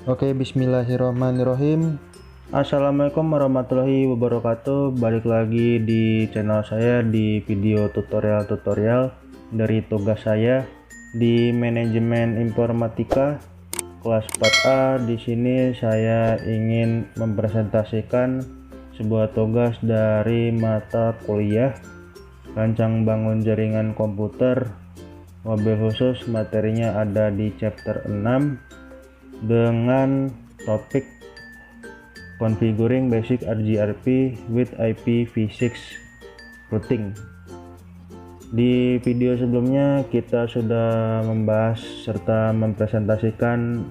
Oke, bismillahirrahmanirrahim. Assalamualaikum warahmatullahi wabarakatuh. Balik lagi di channel saya di video tutorial dari tugas saya di manajemen informatika kelas 4A. Di sini saya ingin mempresentasikan sebuah tugas dari mata kuliah rancang bangun jaringan komputer mobil khusus. Materinya ada di chapter 6 dengan topik configuring basic RGRP with IPv6 routing. Di video sebelumnya kita sudah membahas serta mempresentasikan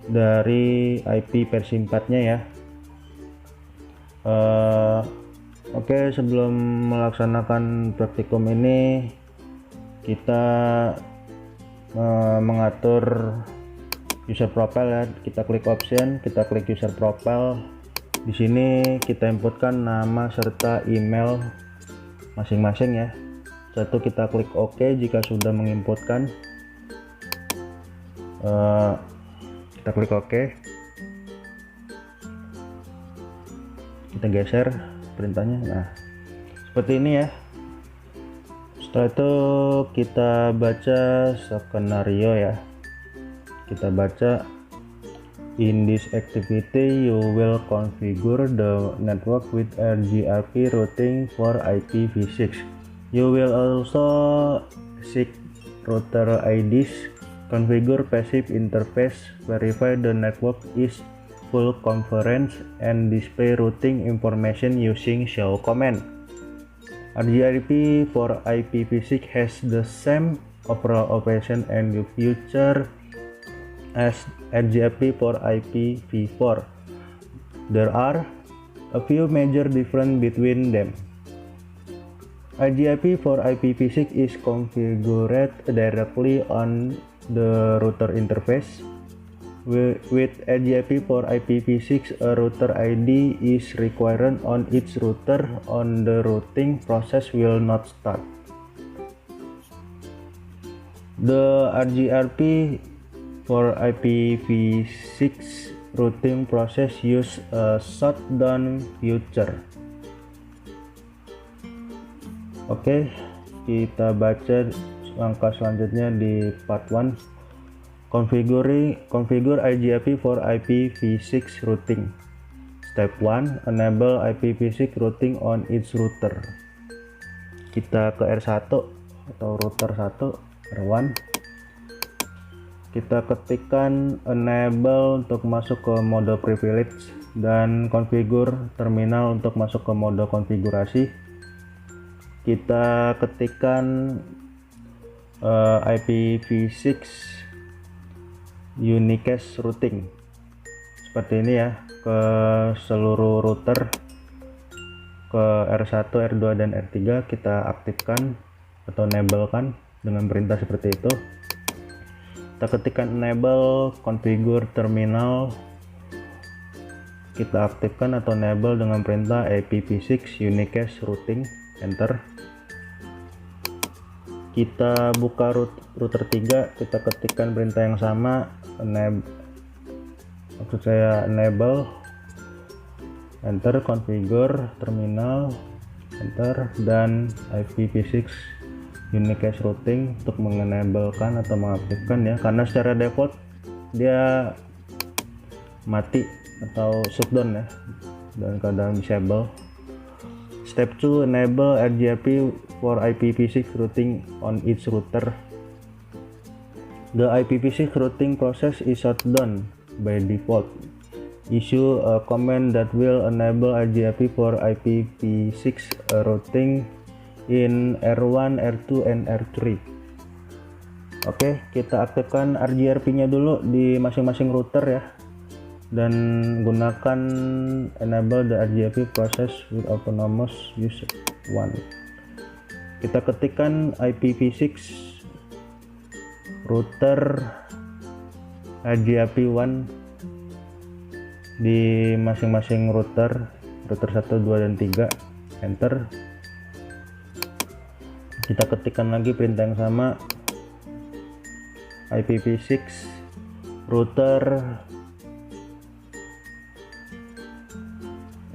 dari IP versi 4-nya ya. Oke, sebelum melaksanakan praktikum ini kita mengatur user profile ya. Kita klik option, kita klik user profile. Di sini kita inputkan nama serta email masing-masing ya. Satu, kita klik OK jika sudah menginputkan. Kita klik OK. Kita geser perintahnya. Nah, seperti ini ya. Setelah itu kita baca skenario ya. Kita baca, in this activity you will configure the network with RGRP routing for IPv6. You will also seek router IDs, configure passive interface, verify the network is full coverage, and display routing information using show command. RGRP for IPv6 has the same overall operation and feature as RGRP for IPv4. There are a few major differences between them. RGRP for IPv6 is configured directly on the router interface. With RGRP for IPv6, a router ID is required on each router, on the routing process will not start. The RGRP for IPv6 routing process use a shutdown feature. Oke, kita baca langkah selanjutnya di part 1. Configure IGRP for IPv6 routing. Step 1, enable IPv6 routing on each router. Kita ke R1 atau router 1, R1. Kita ketikkan enable untuk masuk ke mode privilege dan configure terminal untuk masuk ke mode konfigurasi. Kita ketikkan IPv6 unicast routing seperti ini ya, ke seluruh router, ke R1, R2 dan R3 kita aktifkan atau enablekan dengan perintah seperti itu. Kita ketikkan enable configure terminal, kita aktifkan atau enable dengan perintah IPv6 unicast routing, enter. Kita buka router 3, kita ketikkan perintah yang sama, enable, enter, configure terminal, enter, dan IPv6 unicast routing untuk mengenablekan atau mengaktifkan ya, karena secara default dia mati atau shutdown ya, dan kadang disable. Step 2, enable RGRP for IPv6 routing on each router. The IPv6 routing process is shutdown by default. Issue a command that will enable RGRP for IPv6 routing in R1, R2, and R3. Oke, kita aktifkan RGRP-nya dulu di masing-masing router ya, dan gunakan enable the RGRP process with autonomous use 1. Kita ketikkan IPv6 router RGRP 1 di masing-masing router 1, 2, dan 3, enter. Kita ketikkan lagi perintah yang sama, IPv6 router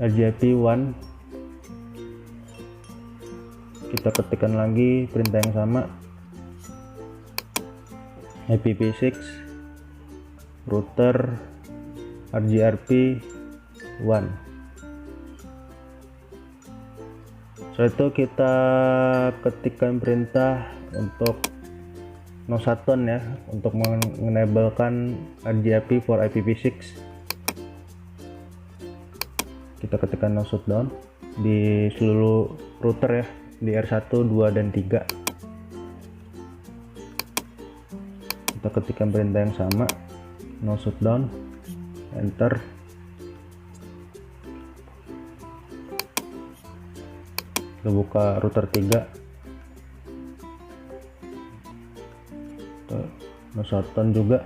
RGIP1, kita ketikkan lagi perintah yang sama, IPv6 router RGRP1. Setelah itu kita ketikkan perintah untuk no shutdown ya, untuk mengenablekan RGRP for IPv6. Kita ketikkan no shutdown di seluruh router ya, di R1, 2, dan 3. Kita ketikkan perintah yang sama, no shutdown, enter. Kita buka router 3, no shutdown juga.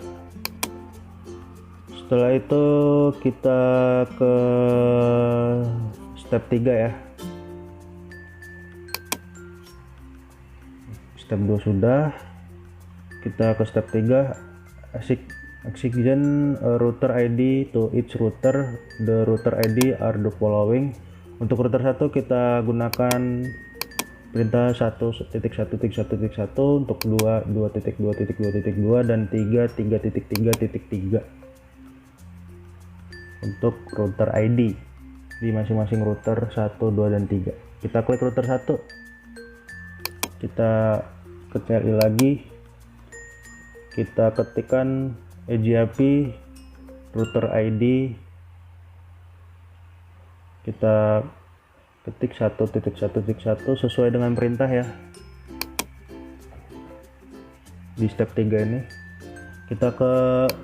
Setelah itu kita ke step 3 ya. Step 2 sudah, kita ke step 3, assign a router ID to each router. The router ID are the following. Untuk router 1 kita gunakan perintah 1.1.1.1, untuk 2, 2.2.2.2, dan 3, 3.3.3. Untuk router ID di masing-masing router 1, 2, dan 3. Kita klik router 1, kita ke CLI lagi, kita ketikkan EGIP router ID, kita ketik 1.1.1 sesuai dengan perintah ya. Di step 3 ini kita ke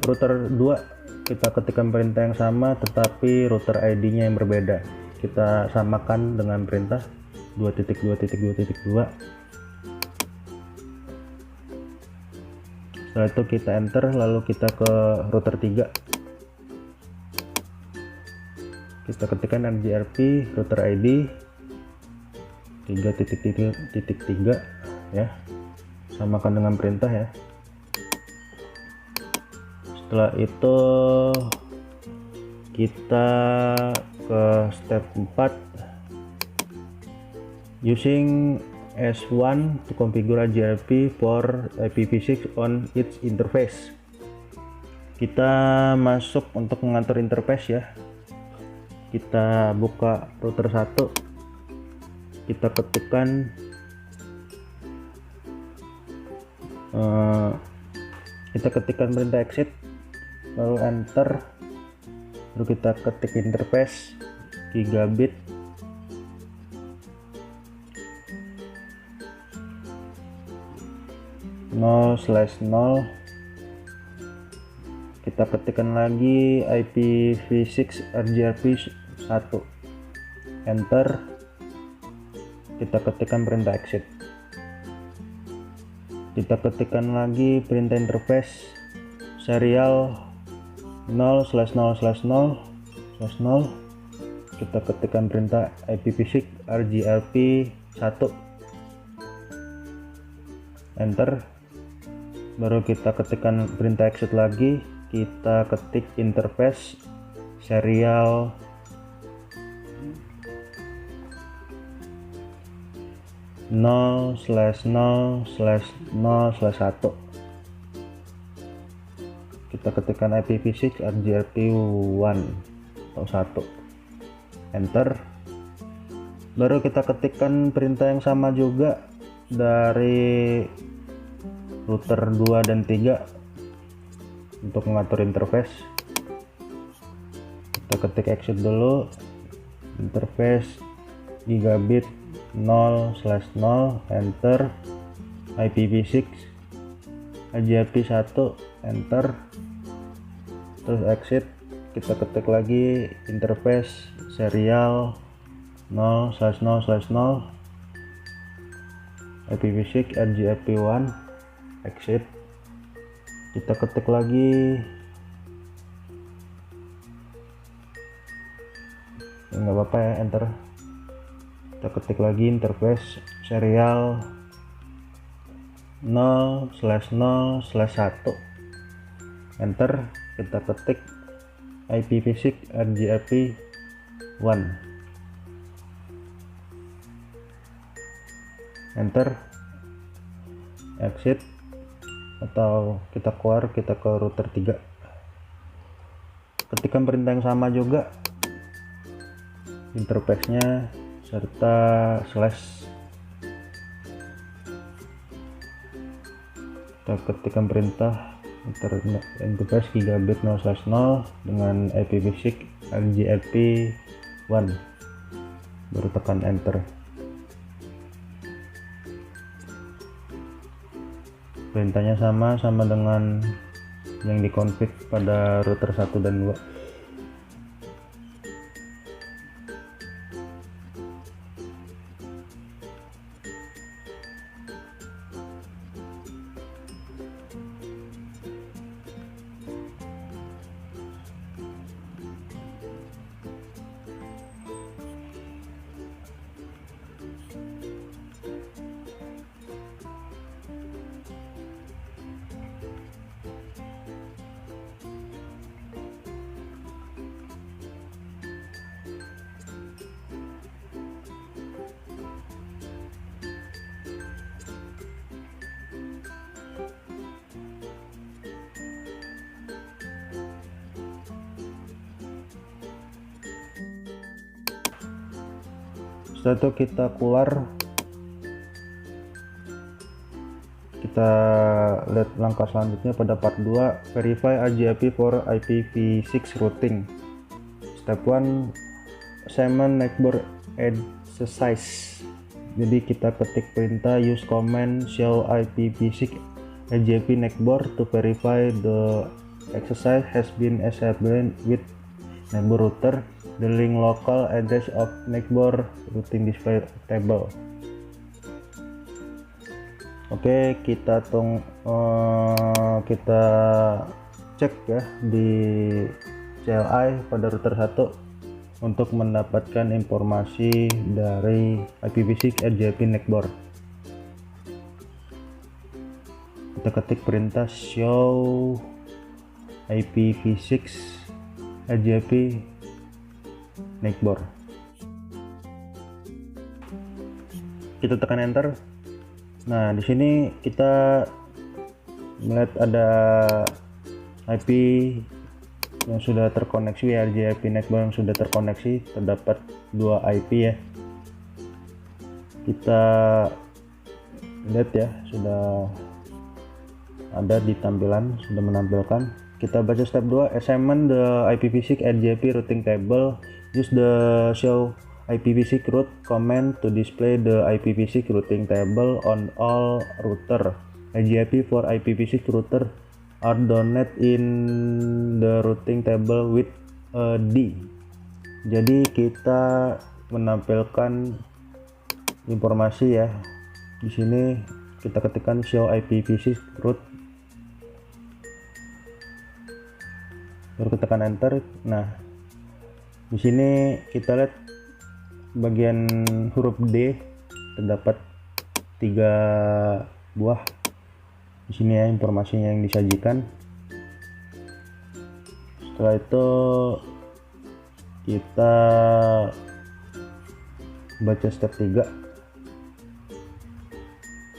router 2, kita ketikkan perintah yang sama tetapi router ID nya yang berbeda. Kita samakan dengan perintah 2.2.2.2. Setelah itu kita enter, lalu kita ke router 3, kita ketikkan RGRP router ID 3.3 ya, samakan dengan perintah ya. Setelah itu kita ke step 4, using S1 to configure RGRP for IPv6 on its interface. Kita masuk untuk mengatur interface ya. Kita buka router 1, kita ketikkan perintah exit, lalu enter, lalu kita ketik interface gigabit (0/0). Kita ketikkan lagi IPv6 RGRP 1, enter, kita ketikkan perintah exit, kita ketikkan lagi perintah interface serial 0/0/0/0, kita ketikkan perintah IPv6 RGRP 1, enter, baru kita ketikkan perintah exit lagi, kita ketik interface serial 0/0/0/1, kita ketikkan IPv6 RGRP1 atau 1, enter, baru kita ketikkan perintah yang sama juga dari router 2 dan 3 untuk mengatur interface. Kita ketik exit dulu, interface gigabit 0/0, enter, IPv6 RGRP 1, enter, terus exit, kita ketik lagi interface serial 0/0/0 IPv6 RGRP1, exit, kita ketik lagi, nggak apa-apa ya, enter, kita ketik lagi interface serial 0/0/1, enter, kita ketik IPv6 RGRP1, enter, exit, atau kita keluar, kita ke router 3. Ketikkan perintah yang sama juga, interface-nya serta slash. Kita ketikkan perintah interface gigabit 0/0 dengan IPv6 RJ/IP1, baru tekan enter. Perintahnya sama dengan yang dikonfig pada router 1 dan 2. Setelah itu kita keluar, kita lihat langkah selanjutnya pada part 2, verify RJ/IP for IPv6 routing. Step 1, assignment neighbor exercise. Jadi kita ketik perintah use command show IPv6 RJ/IP neighbor to verify the exercise has been established with neighbor router. The link local address of neighbor routing display table. Oke, kita cek ya di CLI pada router 1 untuk mendapatkan informasi dari IPv6 RJ/IP neighbor. Kita ketik perintah show IPv6 RJ/IP neighbor. Kita tekan enter. Nah, di sini kita melihat ada IP yang sudah terkoneksi, RJ/IP neighbor yang sudah terkoneksi, terdapat 2 IP ya. Kita lihat ya, sudah ada di tampilan, sudah menampilkan. Kita baca step 2, assignment the IPv6 RJ/IP routing table. Use the show IPv6 route command to display the IPv6 routing table on all router. RJ/IP for IPv6 router are donated in the routing table with a D. Jadi kita menampilkan informasi ya. Di sini kita ketikkan show IPv6 route, baru tekan enter. Nah, di sini kita lihat bagian huruf D terdapat 3 buah. Di sini ya informasinya yang disajikan. Setelah itu kita baca step 3.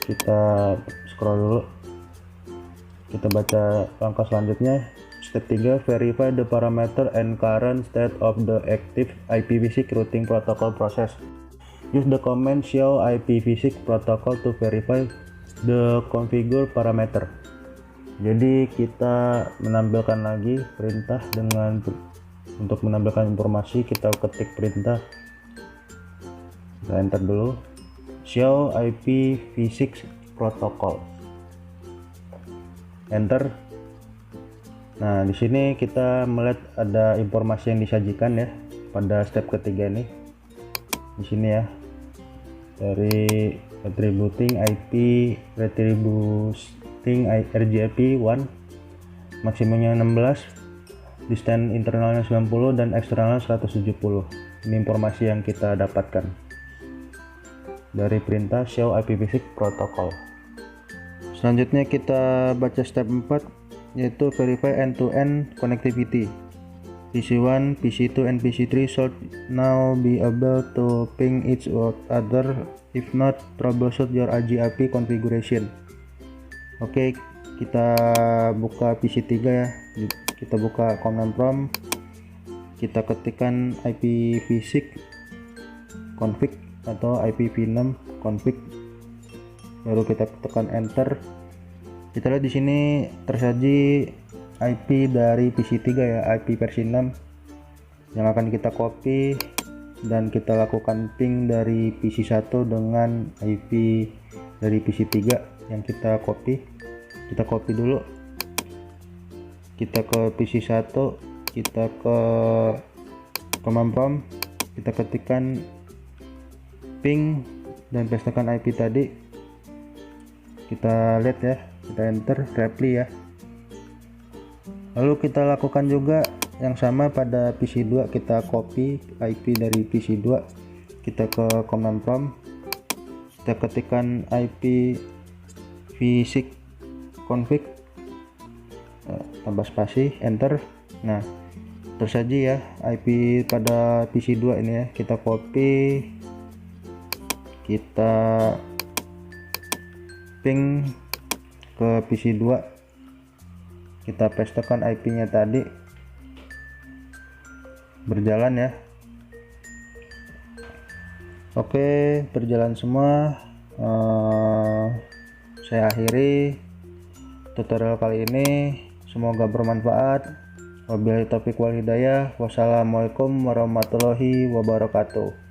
Kita scroll dulu. Kita baca langkah selanjutnya. Step 3, verify the parameter and current state of the active IPv6 routing protocol process. Use the command show IPv6 protocol to verify the configure parameter. Jadi kita menampilkan lagi perintah untuk menampilkan informasi. Kita ketik perintah, kita enter dulu, show IPv6 protocol, enter. Nah, di sini kita melihat ada informasi yang disajikan ya pada step ketiga ini. Di sini ya, dari retributing RJ/IP1, maksimumnya 16, distance internalnya 90 dan eksternalnya 170. Ini informasi yang kita dapatkan dari perintah show IPv6 protocol. Selanjutnya kita baca step 4, yaitu verify end-to-end connectivity. PC1, PC2, and PC3 should now be able to ping each other. If not, troubleshoot your AGI configuration. Oke, kita buka PC3 ya. Kita buka command prompt. Kita ketikkan IPv6 config atau IPv6 config. Baru kita tekan enter. Kita lihat di sini tersaji IP dari PC3 ya, IP versi 6 yang akan kita copy dan kita lakukan ping dari PC1 dengan IP dari PC3 yang kita copy. Kita copy dulu, kita ke PC1, kita ke command prompt, kita ketikkan ping dan pastekan IP tadi. Kita lihat ya, kita enter reply ya. Lalu kita lakukan juga yang sama pada PC2, kita copy IP dari PC2, kita ke command prompt, kita ketikkan IP v6 config, tambah spasi, enter. Nah, tersaji ya IP pada PC2 ini ya, kita copy, kita ping ke PC2, kita pastekan IP-nya tadi, berjalan ya. Oke, berjalan semua. Saya akhiri tutorial kali ini, semoga bermanfaat. Wabillahi taufiq wal hidayah. Wassalamualaikum warahmatullahi wabarakatuh.